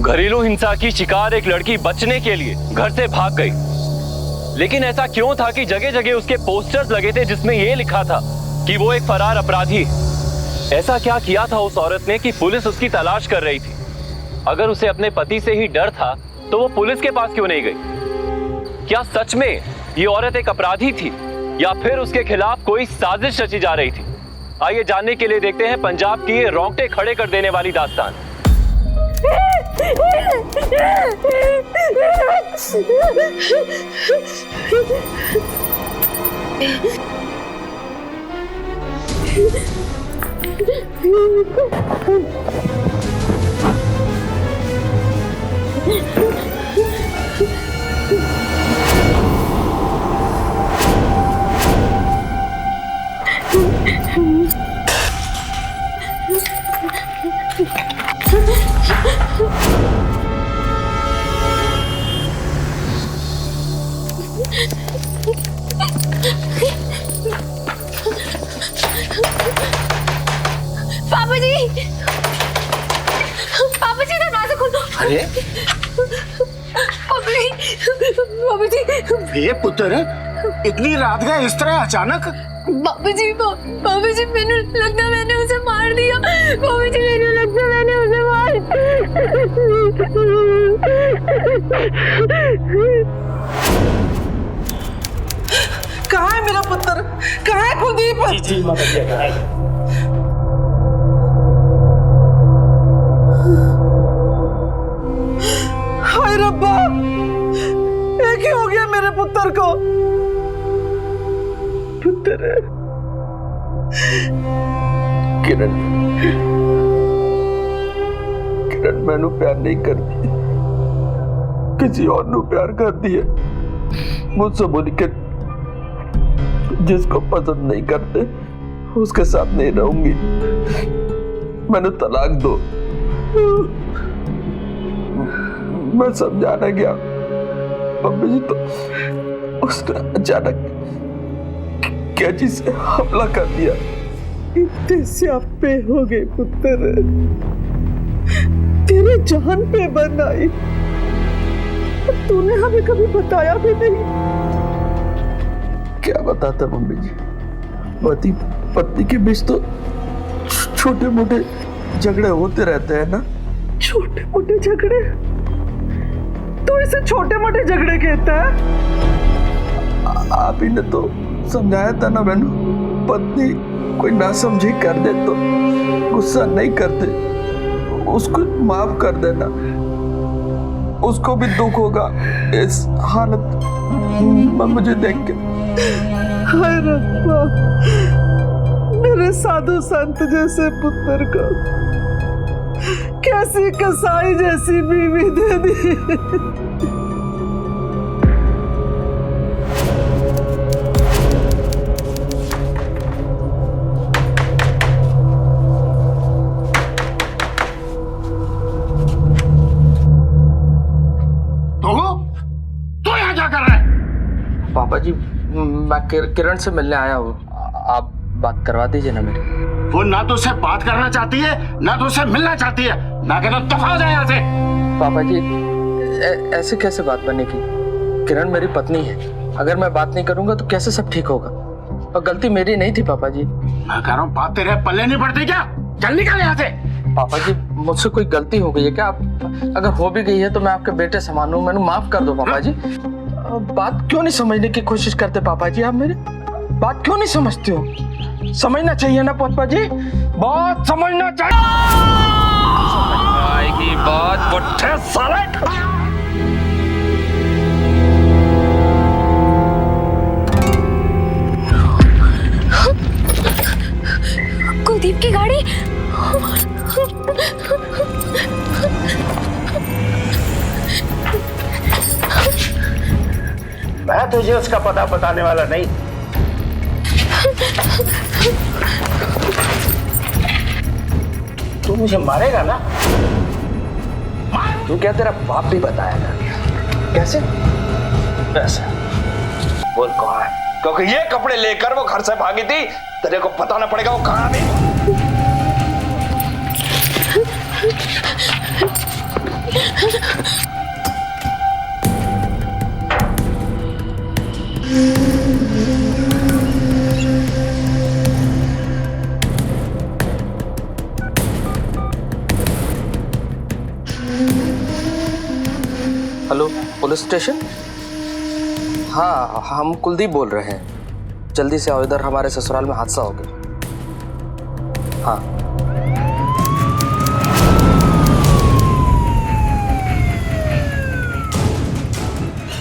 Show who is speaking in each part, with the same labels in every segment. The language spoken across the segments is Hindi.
Speaker 1: घरेलू हिंसा की शिकार एक लड़की बचने के लिए घर से भाग गई, लेकिन ऐसा क्यों था कि जगह जगह उसके पोस्टर्स लगे थे जिसमें यह लिखा था कि वो एक फरार अपराधी। ऐसा क्या किया था उस औरत ने कि पुलिस उसकी तलाश कर रही थी? अगर उसे अपने पति से ही डर था तो वो पुलिस के पास क्यों नहीं गई? क्या सच में ये औरत एक अपराधी थी या फिर उसके खिलाफ कोई साजिश रची जा रही थी? आइए जानने के लिए देखते हैं पंजाब की ये रोंगटे खड़े कर देने वाली दास्तान।
Speaker 2: पापा जी दरवाजा खोलो।
Speaker 3: अरे
Speaker 2: पापा जी
Speaker 3: ये पुत्र इतनी रात का इस तरह अचानक?
Speaker 2: पापा जी मैंने लगता मैंने उसे मार दिया। पापा जी मैंने लगता मैंने उसे मार।
Speaker 4: कहाँ है मेरा पुत्र? कहाँ है कुलदीप?
Speaker 3: जी माता कहाँ है?
Speaker 4: हाय रब्बा, एक ही हो गया मेरे पुत्र को। पुत्र
Speaker 5: किरण मैनू प्यार नहीं करती, किसी और नू प्यार करती है। मुझसे बोली कि जिसको पसंद नहीं करते उसके साथ नहीं रहूंगी, मैंने तलाक दो। मैं समझाने गया मम्मी जी तो उसने अचानक कैची से हमला कर दिया।
Speaker 4: इतने स्यापे हो गए पुत्र, तेरे जान पे बन आई, तूने हमें कभी बताया भी नहीं।
Speaker 5: क्या बताता मम्मी जी, पति पत्नी के बीच तो छोटे मोटे झगड़े होते रहते हैं ना।
Speaker 4: छोटे मोटे झगड़े? तू इसे छोटे मोटे झगड़े कहता है?
Speaker 5: आप ही ने तो समझाया था ना मैंने, पत्नी कोई ना समझी कर दे तो गुस्सा नहीं करते, उसको माफ कर देना, उसको भी दुख होगा इस हालत में मुझे देख के।
Speaker 4: हाय रब्बा, मेरे साधु संत जैसे पुत्र को कैसी कसाई जैसी बीवी दे दी।
Speaker 3: तो यहाँ क्या कर रहा है?
Speaker 6: पापा जी मैं किरण से मिलने आया हूँ, आप बात करवा दीजिए ना मेरी।
Speaker 3: वो ना तो उससे बात करना चाहती है ना तो उससे मिलना चाहती है। मैं कहता हूँ दफा हो जाए यहाँ से।
Speaker 6: पापा जी ऐसे कैसे बात बनेगी? किरण मेरी पत्नी है, अगर मैं बात नहीं करूंगा तो कैसे सब ठीक होगा? और गलती मेरी नहीं थी पापा जी।
Speaker 3: मैं कह रहा हूँ बात तेरे पल्ले नहीं पड़ती क्या? चल निकल यहाँ से।
Speaker 6: पापा जी मुझसे कोई गलती हो गई है क्या? आप अगर हो भी गई है तो मैं आपके बेटे समान हूँ, मैंने माफ कर दो पापा जी। बात क्यों नहीं समझने की कोशिश करते पापा जी? आप मेरी बात क्यों नहीं समझते हो? समझना चाहिए ना पापा जी, बात समझना चाहिए।
Speaker 1: आएगी बात बुट्ठे साले।
Speaker 2: कुलदीप की गाड़ी।
Speaker 3: मैं तुझे उसका पता बताने वाला नहीं।
Speaker 6: मुझे मारेगा ना? तू क्या, तेरा बाप भी बताया था? कैसे? ऐसे बोल कौन है? क्योंकि ये कपड़े लेकर वो घर से भागी थी, तेरे को बताना पड़ेगा वो कहाँ थी। Hello, police station? हाँ, हम कुलदीप बोल रहे हैं। जल्दी से आओ इधर, हमारे ससुराल में हादसा हो गया। हाँ।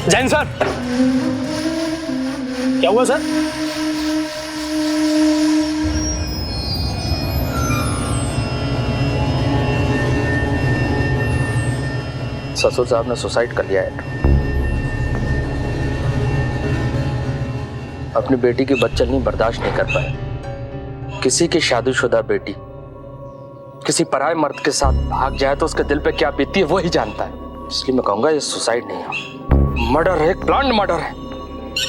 Speaker 1: जैन सर, क्या हुआ सर?
Speaker 6: ससुर साहब ने सुसाइड कर लिया है। अपनी बेटी की बदचलनी बर्दाश्त नहीं कर पाए। किसी की शादीशुदा बेटी किसी पराये मर्द के साथ भाग जाए तो उसके दिल पे क्या बीतती है वो ही जानता है। इसलिए मैं कहूंगा ये सुसाइड नहीं है, मर्डर है, एक प्लान्ड मर्डर है।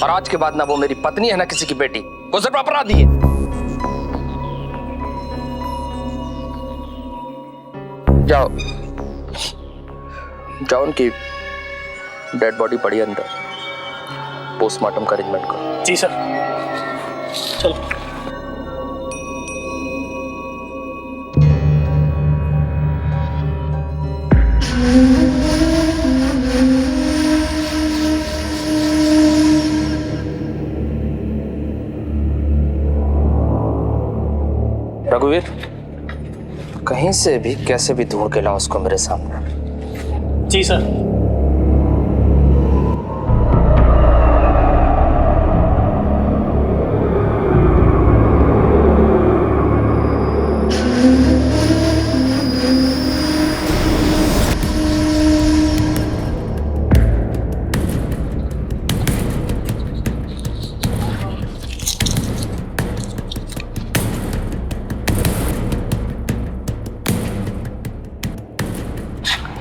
Speaker 6: और आज के बाद ना वो मेरी पत्नी है ना किसी की बेटी, वो सिर्फ अपराधी है। जाओ जाओ, उनकी डेड बॉडी पड़ी अंदर, पोस्टमार्टम का अरेंजमेंट करो।
Speaker 1: जी सर, चलो।
Speaker 6: रघुवीर, कहीं से भी कैसे भी ढूंढ के लाओ उसको मेरे सामने।
Speaker 1: जी सर।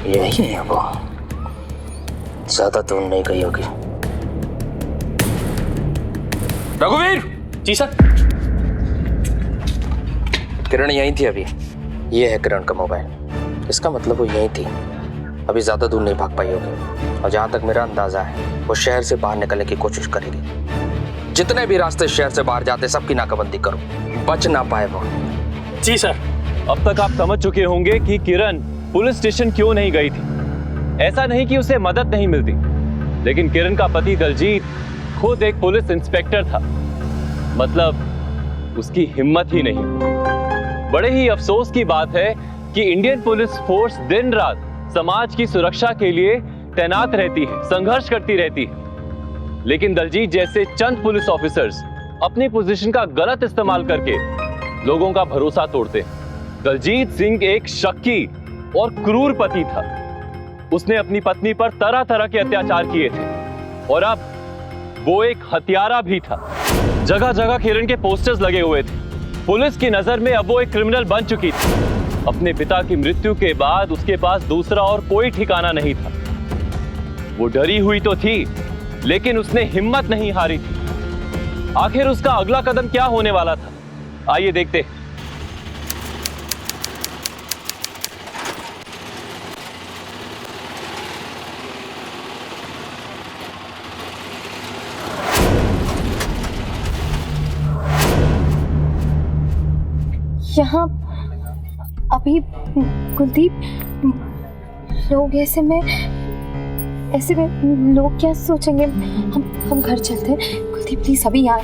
Speaker 6: यही है वो, ज्यादा दूर नहीं गई होगी। रघुवीर!
Speaker 1: जी सर।
Speaker 6: किरण यहीं थी अभी। ये है किरण का मोबाइल। इसका मतलब वो यहीं थी, अभी ज्यादा दूर नहीं भाग पाई होगी। और जहां तक मेरा अंदाजा है वो शहर से बाहर निकलने की कोशिश करेगी। जितने भी रास्ते शहर से बाहर जाते सबकी नाकाबंदी करो, बच ना पाए वो।
Speaker 1: जी सर। अब तक आप समझ चुके होंगे कि किरण पुलिस स्टेशन क्यों नहीं गई थी। ऐसा नहीं कि उसे मदद नहीं मिलती, लेकिन किरण का पति दलजीत खुद एक पुलिस इंस्पेक्टर था। मतलब उसकी हिम्मत ही नहीं। बड़े ही अफसोस की बात है कि इंडियन पुलिस फोर्स दिन रात समाज की सुरक्षा के लिए तैनात रहती है, संघर्ष करती रहती है, लेकिन दलजीत जैसे चंद पुलिस ऑफिसर्स अपनी पोजीशन का गलत इस्तेमाल करके लोगों का भरोसा तोड़ते हैं। दलजीत सिंह एक शक्की और क्रूर पति था। उसने अपनी पत्नी पर तरह तरह के अत्याचार किए थे और अब वो एक हत्यारा भी था। जगह जगह किरण के पोस्टर्स लगे हुए थे। पुलिस की नजर में अब वो एक क्रिमिनल बन चुकी थी। अपने पिता की मृत्यु के बाद उसके पास दूसरा और कोई ठिकाना नहीं था। वो डरी हुई तो थी, लेकिन उसने हिम्मत नहीं हारी थी। आखिर उसका अगला कदम क्या होने वाला था, आइए देखते हैं।
Speaker 2: यहाँ अभी कुलदीप, लोग ऐसे में लोग क्या सोचेंगे। हम घर चलते हैं। कुलदीप प्लीज अभी यहाँ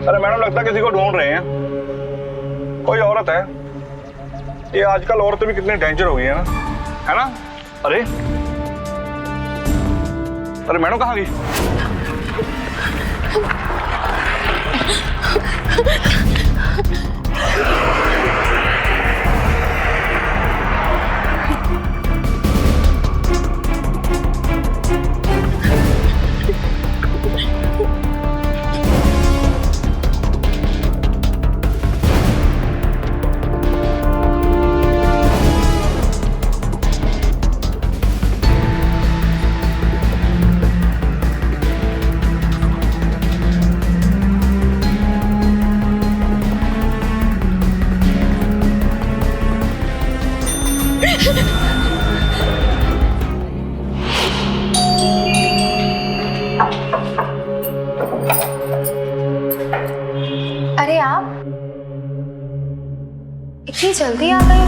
Speaker 7: अरे मैडम, लगता है किसी को ढूंढ रहे हैं। कोई औरत है। ये आजकल औरतें भी कितनी डेंजर हो गई है ना, है ना? अरे अरे मैडम कहाँ गई?
Speaker 2: अरे आप इतनी जल्दी आ गए?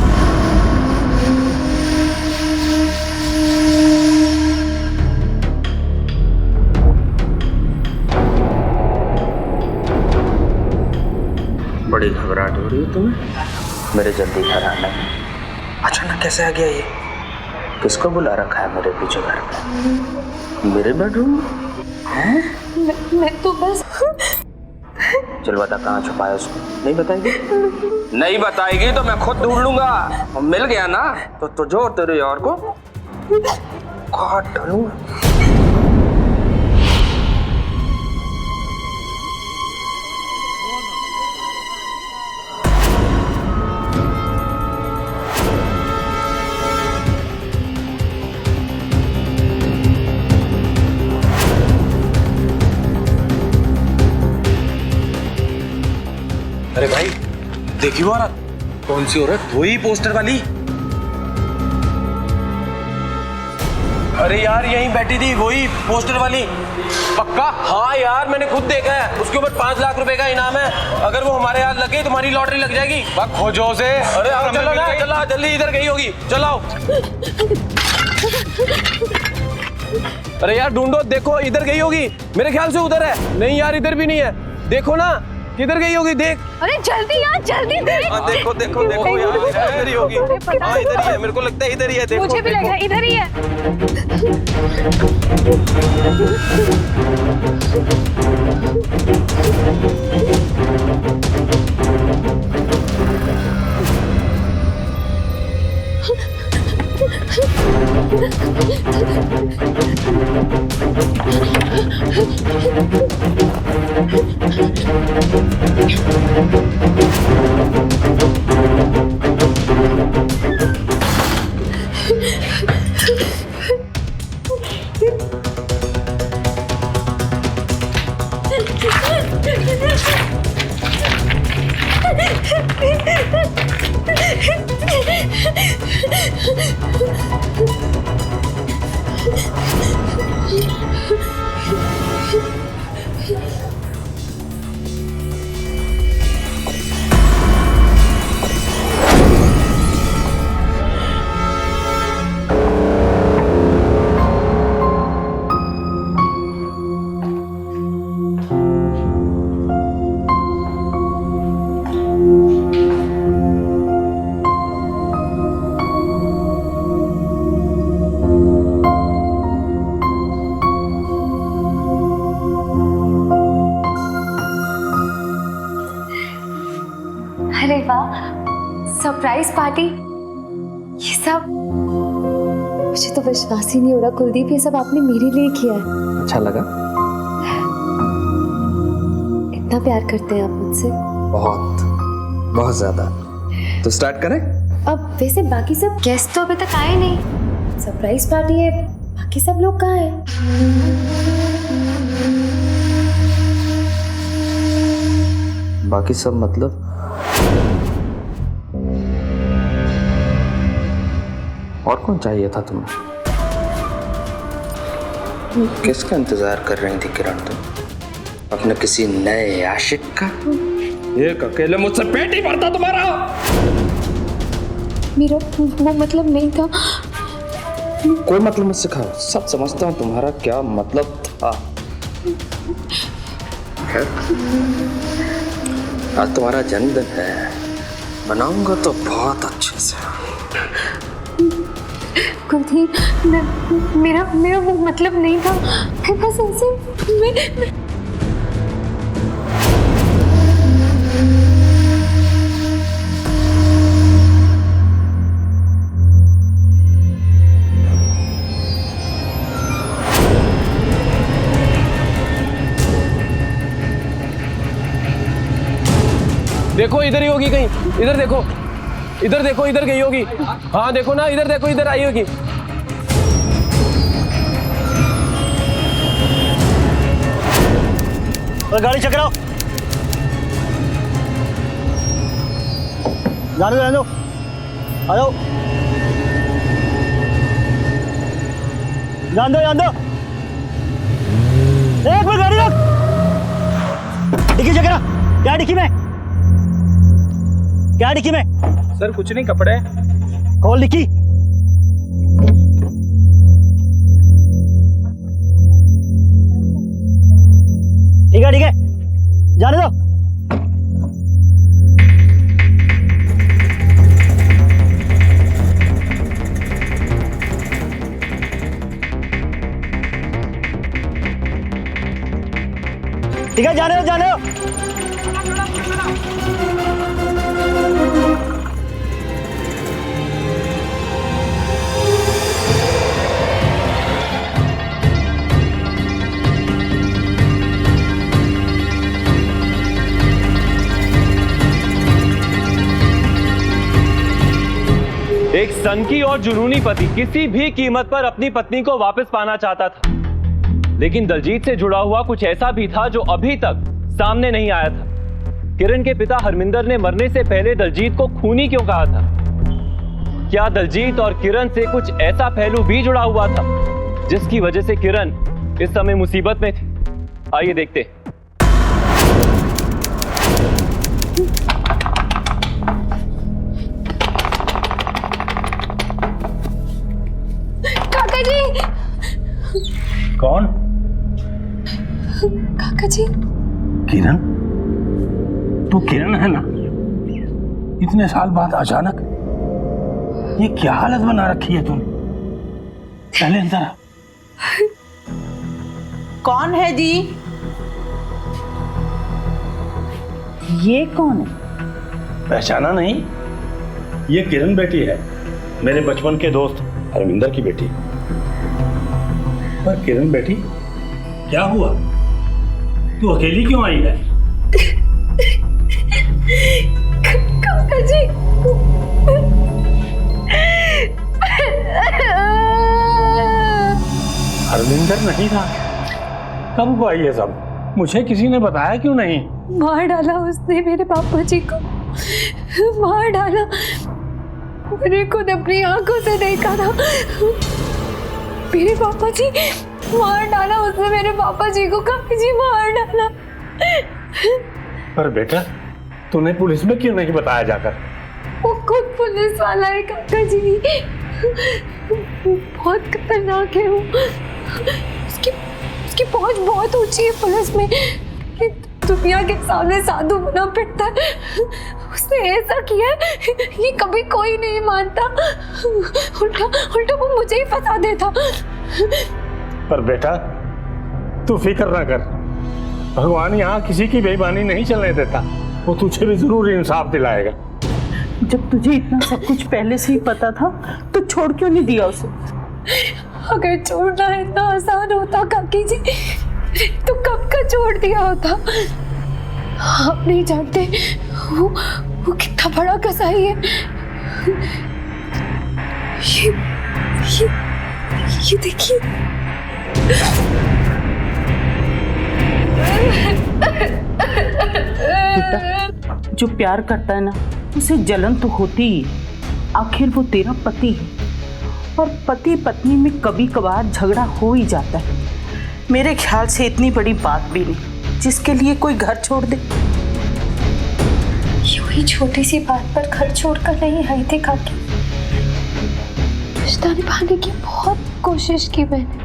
Speaker 6: बड़ी घबराहट हो रही है तुम्हें? मेरे जल्दी घर आना है। अचानक कैसे आ गया ये? किसको बुला रखा है मेरे पीछे घर पे? मेरे बेडरूम हैं?
Speaker 2: मैं तो बस।
Speaker 6: चल बता कहाँ छुपाया उसको? नहीं बताएगी? नहीं बताएगी तो मैं खुद ढूंढ लूंगा। और मिल गया ना तो तुझे और तेरे यार को काट डालूंगा।
Speaker 1: अरे भाई देखी वो औरत? कौन सी औरत? वही पोस्टर वाली। अरे यार यहीं बैठी थी वही पोस्टर वाली। पक्का? हाँ यार मैंने खुद देखा है। उसके ऊपर 5 लाख रुपए का इनाम है। अगर वो हमारे हाथ लगे तुम्हारी लॉटरी लग जाएगी। खोजो से। अरे आओ चलो ना, चलो जल्दी, इधर गई होगी, चलाओ। अरे यार ढूंढो, देखो इधर गई होगी। मेरे ख्याल से उधर है। नहीं यार इधर भी नहीं है। देखो ना किधर गई होगी, देख।
Speaker 2: अरे जल्दी यार, जल्दी देख।
Speaker 1: देखो देखो देखो यार इधर ही होगी। हाँ इधर ही है, मेरे को लगता है इधर ही है। देखो
Speaker 2: मुझे भी लग रहा है इधर ही है। अरे वाह, सरप्राइज पार्टी। ये सब मुझे तो विश्वास ही नहीं हो रहा कुलदीप, ये सब आपने मेरे लिए किया है।
Speaker 6: अच्छा लगा?
Speaker 2: इतना प्यार करते हैं आप मुझसे?
Speaker 6: बहुत बहुत ज्यादा। तो स्टार्ट करें?
Speaker 2: अब वैसे बाकी सब गेस्ट तो अभी तक आए नहीं। सरप्राइज पार्टी है, बाकी सब लोग कहाँ हैं?
Speaker 6: बाकी सब मतलब? और कौन चाहिए था तुम्हें? किसका इंतजार कर रही थी किरण तुम? अपने किसी नए आशिक का? एक अकेले मुझसे पेट ही भरता तुम्हारा।
Speaker 2: मेरा वो मतलब नहीं था।
Speaker 6: कोई मतलब मत सिखाओ, सब समझता हूँ तुम्हारा क्या मतलब था। आज तुम्हारा जन्मदिन है, बनाऊंगा तो बहुत अच्छे से।
Speaker 2: कुलदीप, मेरा वो मतलब नहीं था। मैं बस ऐसे मैं
Speaker 1: देखो इधर ही होगी कहीं, इधर देखो, इधर गई होगी। हाँ देखो ना, इधर देखो, इधर आई होगी।
Speaker 8: और गाड़ी चकराओ, जाने दो, आ जाओ, जान दो। एक मिनट गाड़ी रोक, डिक्की चकरा, क्या डिक्की में? क्या डिक्की में?
Speaker 6: सर कुछ नहीं, कपड़े।
Speaker 8: खोल डिक्की। ठीक है, जाने दो। ठीक है, जाने दो।
Speaker 1: एक सनकी और जुनूनी पति किसी भी कीमत पर अपनी पत्नी को वापस पाना चाहता था, लेकिन दलजीत से जुड़ा हुआ कुछ ऐसा भी था जो अभी तक सामने नहीं आया था। किरण के पिता हरमिंदर ने मरने से पहले दलजीत को खूनी क्यों कहा था? क्या दलजीत और किरण से कुछ ऐसा पहलू भी जुड़ा हुआ था जिसकी वजह से किरण इस समय मुसीबत में थी? आइए देखते।
Speaker 2: काका जी।
Speaker 3: कौन?
Speaker 2: काका जी।
Speaker 3: किरण? तू किरण है ना? इतने साल बाद अचानक ये क्या हालत बना रखी है तूने? पहले अंदर आ।
Speaker 9: कौन है जी? ये कौन है?
Speaker 3: पहचाना नहीं? ये किरण बेटी है, मेरे बचपन के दोस्त हरमिंदर की बेटी। पर किरण बेटी, क्या हुआ? तू अकेली क्यों आई है?
Speaker 2: काका जी।
Speaker 3: हरमिंदर नहीं था? कब हुआ ये सब? मुझे किसी ने बताया क्यों नहीं?
Speaker 2: मार डाला उसने मेरे पापा जी को, मार डाला। मैंने खुद अपनी आंखों से देखा था। मेरे पापा जी, मार डाला उसने मेरे पापा जी को। काका जी मार डाला।
Speaker 3: पर बेटा, तूने पुलिस में क्यों नहीं बताया जाकर?
Speaker 2: वो खुद पुलिस वाला है काका जी। बहुत खतरनाक है वो। उसकी पहुंच बहुत ऊंची है पुलिस में। ये दुनिया के सामने साधु बना फिरता है। उसने ऐसा किया है, ये कभी कोई नहीं मानता। उल्टा वो मुझे ही फंसा देता।
Speaker 3: पर बेटा, तू फिक्र ना कर, भगवान यहाँ किसी की बेईमानी नहीं चलने देता। वो तुझे भी जरूर इंसाफ दिलाएगा।
Speaker 9: जब तुझे इतना सब कुछ पहले से ही पता था तो छोड़ क्यों नहीं दिया उसे?
Speaker 2: अगर छोड़ना इतना आसान होता काकी जी, तो कब का छोड़ दिया होता। आप नहीं जानते वो कितना बड़ा कसाई है। ये देखिए।
Speaker 9: बेटा, जो प्यार करता है ना, उसे जलन तो होती ही। आखिर वो तेरा पति है, और पति पत्नी में कभी कभार झगड़ा हो ही जाता है। मेरे ख्याल से इतनी बड़ी बात भी नहीं जिसके लिए कोई घर छोड़ दे।
Speaker 2: यूं ही छोटी सी बात पर घर छोड़कर नहीं आई थी काकी। रिश्ता निभाने की बहुत कोशिश की मैंने।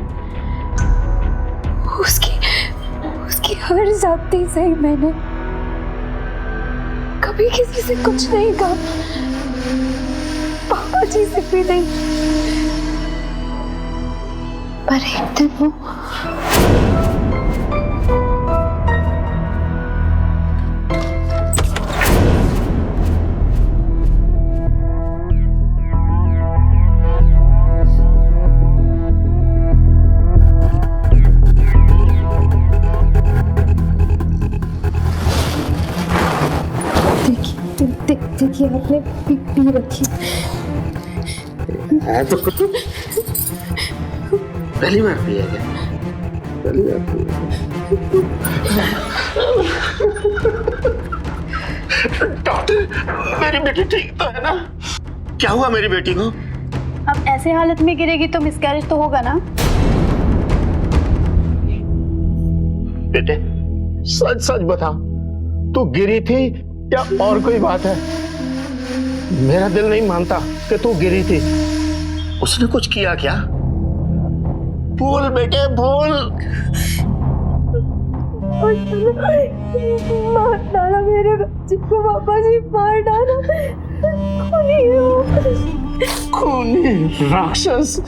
Speaker 2: उसकी हर जाती सही मैंने। कभी किसी से कुछ नहीं कहा, पापा जी से भी नहीं। पर एक दिन वो देखिए आपने पी रखी
Speaker 6: है तो कुछ पहली बार पिया क्या? पहली बार डॉक्टर, मेरी बेटी ठीक तो है ना? क्या हुआ मेरी बेटी को?
Speaker 10: अब ऐसे हालत में गिरेगी तो मिसकैरेज तो होगा ना?
Speaker 6: बेटे सच सच बता, तू गिरी थी या और कोई बात है? मेरा दिल नहीं मानता कि तू गिरी थी। उसने कुछ किया क्या? बोल बेटे बोल।
Speaker 2: मार डाला मेरे बच्चे को, पापा जी मार डाला।
Speaker 6: खूनी राक्षस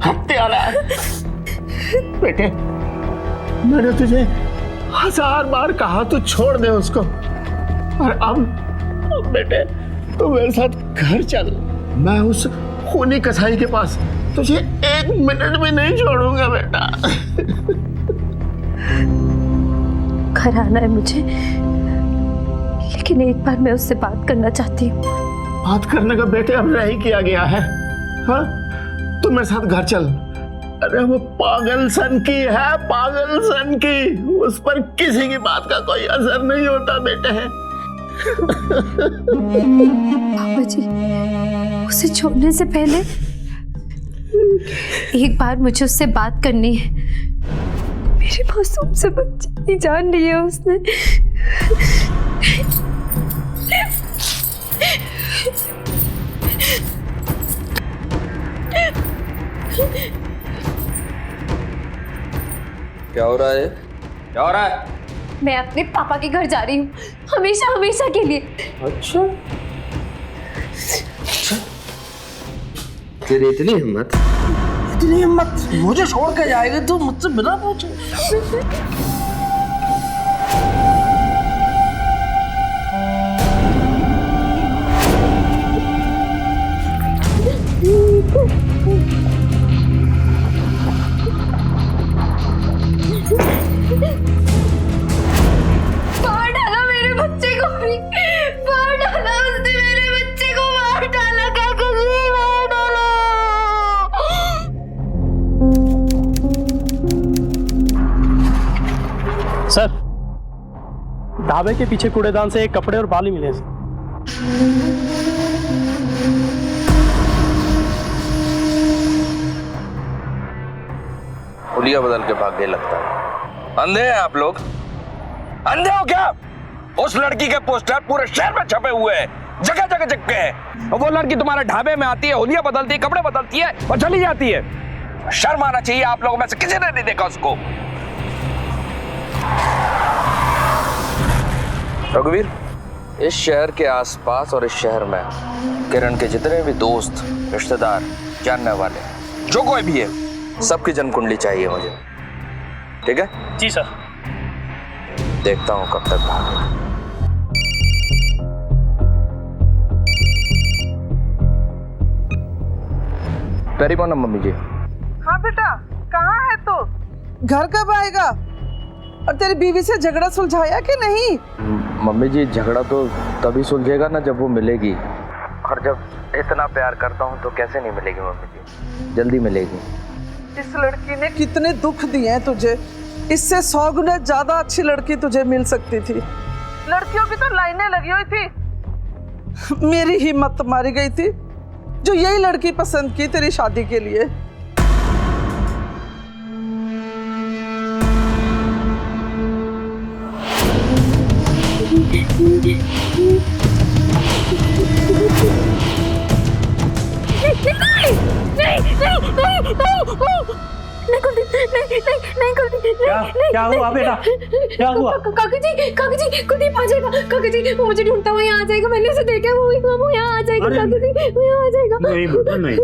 Speaker 6: हत्यारा। बेटे मैंने तुझे 1000 बार कहा तू छोड़ दे उसको, और अब बेटे तू मेरे साथ घर चल। मैं उस खूनी कसाई के पास तुझे 1 मिनट भी नहीं छोड़ूंगा बेटा।
Speaker 2: घर आना है मुझे, लेकिन एक बार मैं उससे बात करना चाहती हूँ।
Speaker 6: बात करने का बेटे अब नहीं किया गया है। हाँ तू मेरे साथ घर चल। अरे वो पागल सन की है, पागल सन की। उस पर किसी की बात का कोई असर नहीं होता बेटे।
Speaker 2: पापा जी उसे छोड़ने से पहले एक बार मुझे उससे बात करनी है। मेरे मासूम से बच्चे की जान ली है उसने।
Speaker 5: क्या हो रहा है? क्या हो रहा है?
Speaker 2: मैं अपने पापा के घर जा रही हूँ, हमेशा हमेशा के लिए।
Speaker 6: अच्छा तेरी इतनी हिम्मत मुझे छोड़ के जाएगी तू मुझसे बिना पूछे?
Speaker 2: मार डाला मेरे बच्चे को भी, मार डाला उसने मेरे बच्चे को, मार डाला काका जी, मार डाला।
Speaker 8: सर ढाबे के पीछे कूड़ेदान से कपड़े और बाली मिले सर।
Speaker 5: हुलिया बदल के भाग गए लगता है। अंधे हैं आप लोग? अंधे हो क्या? उस लड़की के पोस्टर पूरे शहर में छपे हुए हैं, जगह जगह चिपके हैं। और वो लड़की तुम्हारे ढाबे में आती है, हुलिया बदलती है, कपड़े बदलती है और चली जाती है। शर्म आना चाहिए आप लोगों में से किसी ने नहीं देखा उसको। रघुवीर, इस शहर के आसपास और इस शहर में किरण के जितने भी दोस्त, रिश्तेदार, जानने वाले, जो कोई भी है, सबकी जन्म कुंडली चाहिए मुझे। ठीक है?
Speaker 8: जी सर।
Speaker 5: देखता हूं कब तक भागे। वेरी गुड मम्मी जी।
Speaker 4: हाँ बेटा, कहाँ है तू? घर कब आएगा? और तेरी बीवी से झगड़ा सुलझाया कि नहीं?
Speaker 5: मम्मी जी झगड़ा तो तभी सुलझेगा ना जब वो मिलेगी, और जब इतना प्यार करता हूँ तो कैसे नहीं मिलेगी मम्मी जी, जल्दी मिलेगी।
Speaker 4: इस लड़की ने कितने दुख दिए हैं तुझे, इससे 100 गुना ज्यादा अच्छी लड़की तुझे मिल सकती थी। लड़कियों की तो लाइनें लगी हुई थी। मेरी हिम्मत मारी गई थी जो यही लड़की पसंद की तेरी शादी के लिए।
Speaker 2: नहीं, नहीं, नहीं, नहीं, नहीं, नहीं, नहीं, नहीं कुलदीप,
Speaker 3: क्या हुआ बेटा, क्या हुआ?
Speaker 2: काका जी कुलदीप आ जाएगा। काका जी वो मुझे ढूंढता हुआ यहाँ आ जाएगा, मैंने उसे देखा, वो यहाँ आ जाएगा। काका जी वो यहाँ आ जाएगा।
Speaker 3: नहीं बेटा नहीं,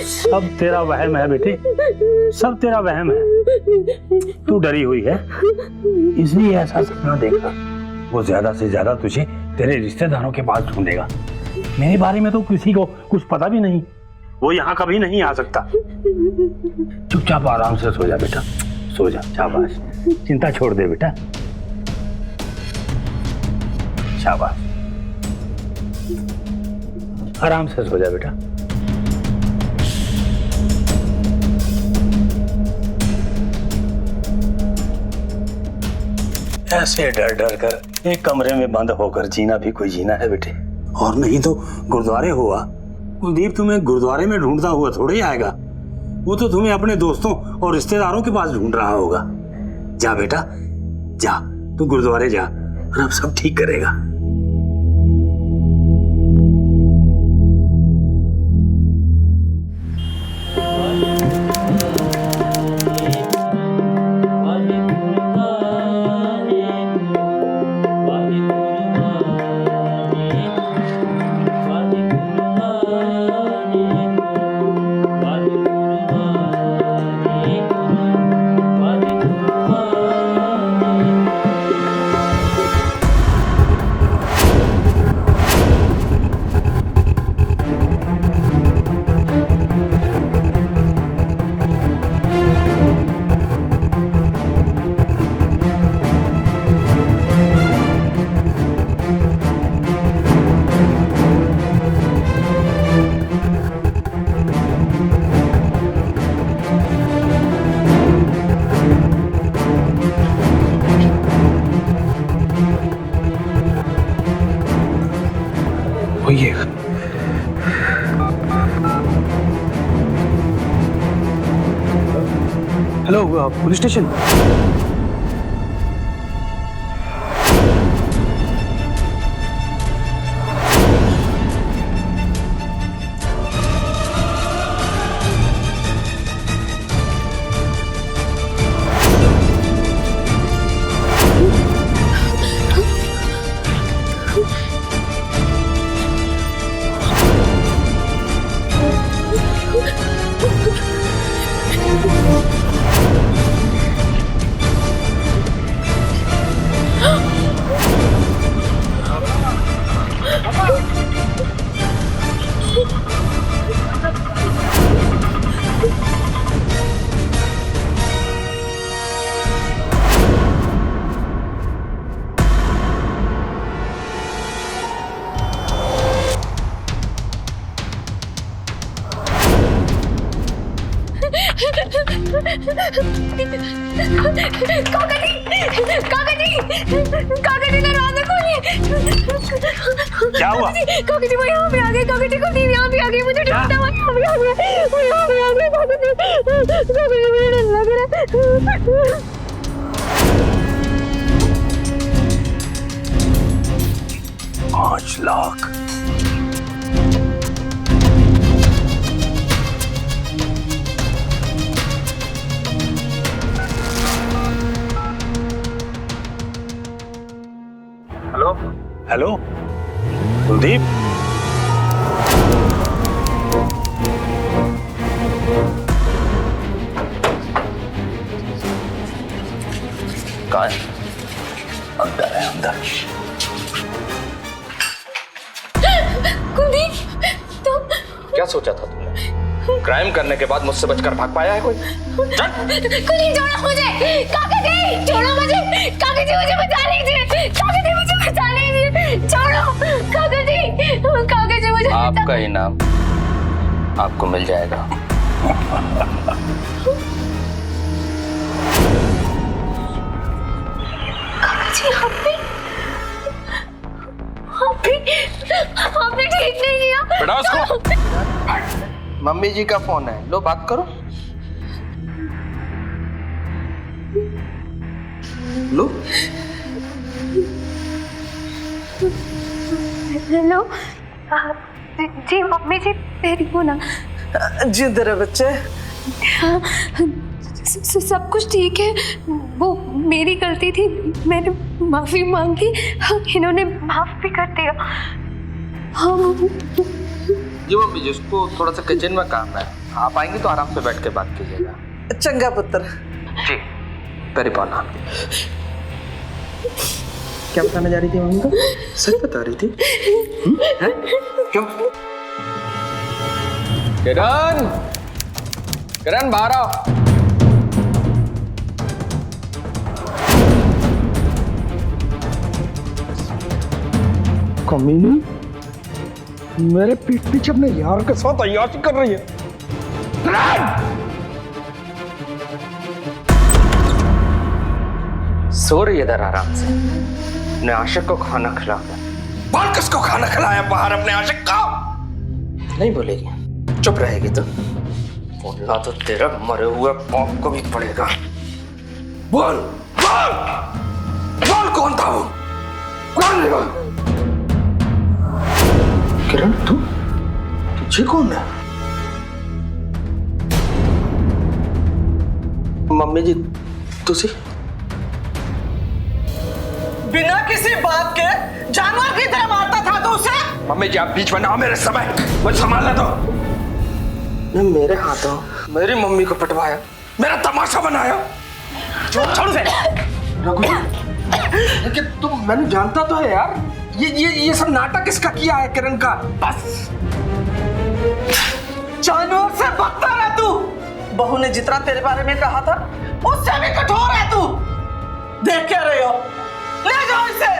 Speaker 3: सब तेरा वहम है बेटे, सब तेरा वहम है। तू डरी हुई है इसलिए ऐसा सपना देखा। वो ज्यादा से ज्यादा तुझे तेरे रिश्तेदारों के पास ढूंढेगा। मेरे बारे में तो किसी को कुछ पता भी नहीं, वो यहाँ कभी नहीं आ सकता। चुपचाप आराम से सो जा बेटा, सो जा, शाबाश। चिंता छोड़ दे बेटा, शाबाश। आराम से सो जा बेटा। ऐसे डर डर कर एक कमरे में बंद होकर जीना भी कोई जीना है बेटे। और नहीं तो गुरुद्वारे हुआ, कुलदीप तुम्हें गुरुद्वारे में ढूंढता हुआ थोड़े आएगा। वो तो तुम्हें अपने दोस्तों और रिश्तेदारों के पास ढूंढ रहा होगा। जा बेटा जा, तू गुरुद्वारे जा और अब सब ठीक करेगा।
Speaker 8: Hello police station.
Speaker 2: काका जी दरवाजा खोलिए।
Speaker 3: क्या हुआ?
Speaker 2: काका जी वो यहाँ पे आ गए। काका जी कुलदीप यहाँ पे आ गए, मुझे ढूंढता हुआ यहाँ पे आ गए। वो यहाँ पे आ गए। काका जी मुझे डर लग रहा है।
Speaker 3: 5 लाख।
Speaker 7: हेलो
Speaker 3: हेलो कुलदीप,
Speaker 1: कहाँ है?
Speaker 3: अंदर है, अंदर।
Speaker 2: कुलदीप तुम
Speaker 6: क्या सोचा था तुमने? क्राइम करने के बाद मुझसे बचकर भाग पाया है कोई?
Speaker 2: कुलदीप छोड़ो मुझे। काका जी छोड़ो मुझे। काका जी मुझे बचा लीजिए। काका जी मुझे बचा लीजिए। छोड़ो काका जी। काका जी मुझे
Speaker 6: आपका इनाम आपको मिल जाएगा।
Speaker 2: काका जी आपने ठीक नहीं किया।
Speaker 6: बेटा उसको। मम्मी जी का फोन है, लो बात करो। लो।
Speaker 2: हेलो जी मम्मी जी तेरी हो ना।
Speaker 4: जिंद रहे बच्चे।
Speaker 2: सब कुछ ठीक है, वो मेरी गलती थी, मैंने माफी मांगी, इन्होंने माफ भी कर दिया। हाँ
Speaker 6: जी मम्मी जी, उसको थोड़ा सा किचन में काम है, आप आएंगे तो आराम से बैठ के बात कीजिएगा।
Speaker 4: चंगा पुत्र।
Speaker 6: जी परिपाना। क्या बताने जा रही थी मम्मी को? सच बता रही थी? हैं? क्यों? किरण, किरण बाहर आओ।
Speaker 5: कमीनी मेरे पीठ पीछे अपने यार के साथ अय्याशी कर रही है।
Speaker 6: सो रही इधर आराम से, अपने आशिक को खाना खिला।
Speaker 5: बाल किसको खाना खिलाया बाहर अपने आशिक को?
Speaker 6: नहीं बोलेगी, चुप रहेगी तो बोलना तो तेरा मरे हुए बाप को भी पड़ेगा।
Speaker 5: बोल बोल बोल, कौन था वो? कौन है वो?
Speaker 6: किरण तू, तुझे कौन है? मम्मी जी तुसी
Speaker 4: बिना किसी बात के जानवर की तरह मारता था तो उसे?
Speaker 5: मम्मी जी आप बीच में ना आओ मेरे समय, मुझे संभालना दो।
Speaker 6: ने मेरे हाथों मेरी मम्मी को पटवाया,
Speaker 5: मेरा तमाशा बनाया।
Speaker 6: छोड़ दे रघु। लेकिन तुम, मैंने जानता तो है यार, ये सब नाटक इसका किया है किरण का। बस
Speaker 4: जानवर से बदतर है तू। बहू ने जितना तेरे बारे में कहा था उससे भी कठोर है तू। देख क्या रहे हो? ले जाओ इसे।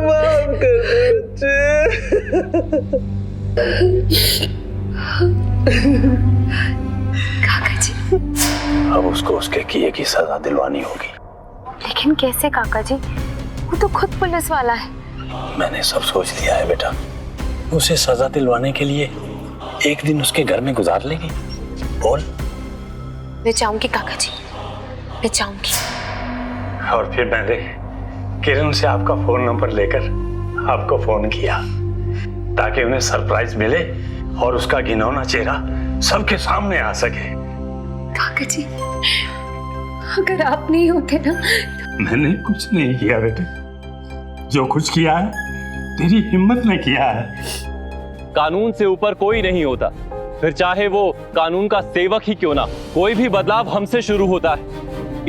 Speaker 4: माफ कर
Speaker 2: काका जी।
Speaker 3: अब उसको उसके किए की सजा दिलवानी होगी।
Speaker 2: लेकिन कैसे काका जी, वो तो खुद पुलिस वाला है।
Speaker 3: मैंने सब सोच लिया है बेटा, उसे सजा दिलवाने के लिए एक दिन उसके घर में गुजार लेगी। बोल।
Speaker 2: मैं चाहूंगी काका जी, मैं चाहूंगी।
Speaker 3: और फिर मैंने किरण से आपका फोन नंबर लेकर आपको फोन किया ताकि उन्हें सरप्राइज मिले और उसका घिनौना चेहरा सबके सामने आ सके।
Speaker 2: काका जी, अगर आप नहीं होते ना।
Speaker 3: मैंने कुछ नहीं किया बेटे, जो कुछ किया है तेरी हिम्मत ने किया है।
Speaker 1: कानून से ऊपर कोई नहीं होता, फिर चाहे वो कानून का सेवक ही क्यों ना। कोई भी बदलाव हमसे शुरू होता है।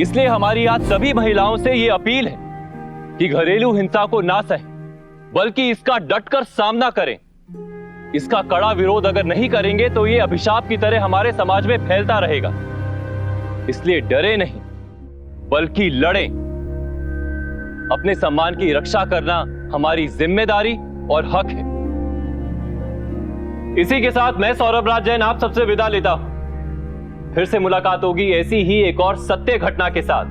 Speaker 1: इसलिए हमारी आज सभी महिलाओं से ये अपील है कि घरेलू हिंसा को ना सहें, बल्कि इसका डटकर सामना करें। इसका कड़ा विरोध अगर नहीं करेंगे तो ये अभिशाप की तरह हमारे समाज में फैलता रहेगा। इसलिए डरे नहीं, बल्कि लड़ें। अपने सम्मान की रक्षा करना हमारी जिम्मेदारी और हक है। इसी के साथ मैं सौरभ राज जैन आप सबसे विदा लेता हूं। फिर से मुलाकात होगी ऐसी ही एक और सत्य घटना के साथ।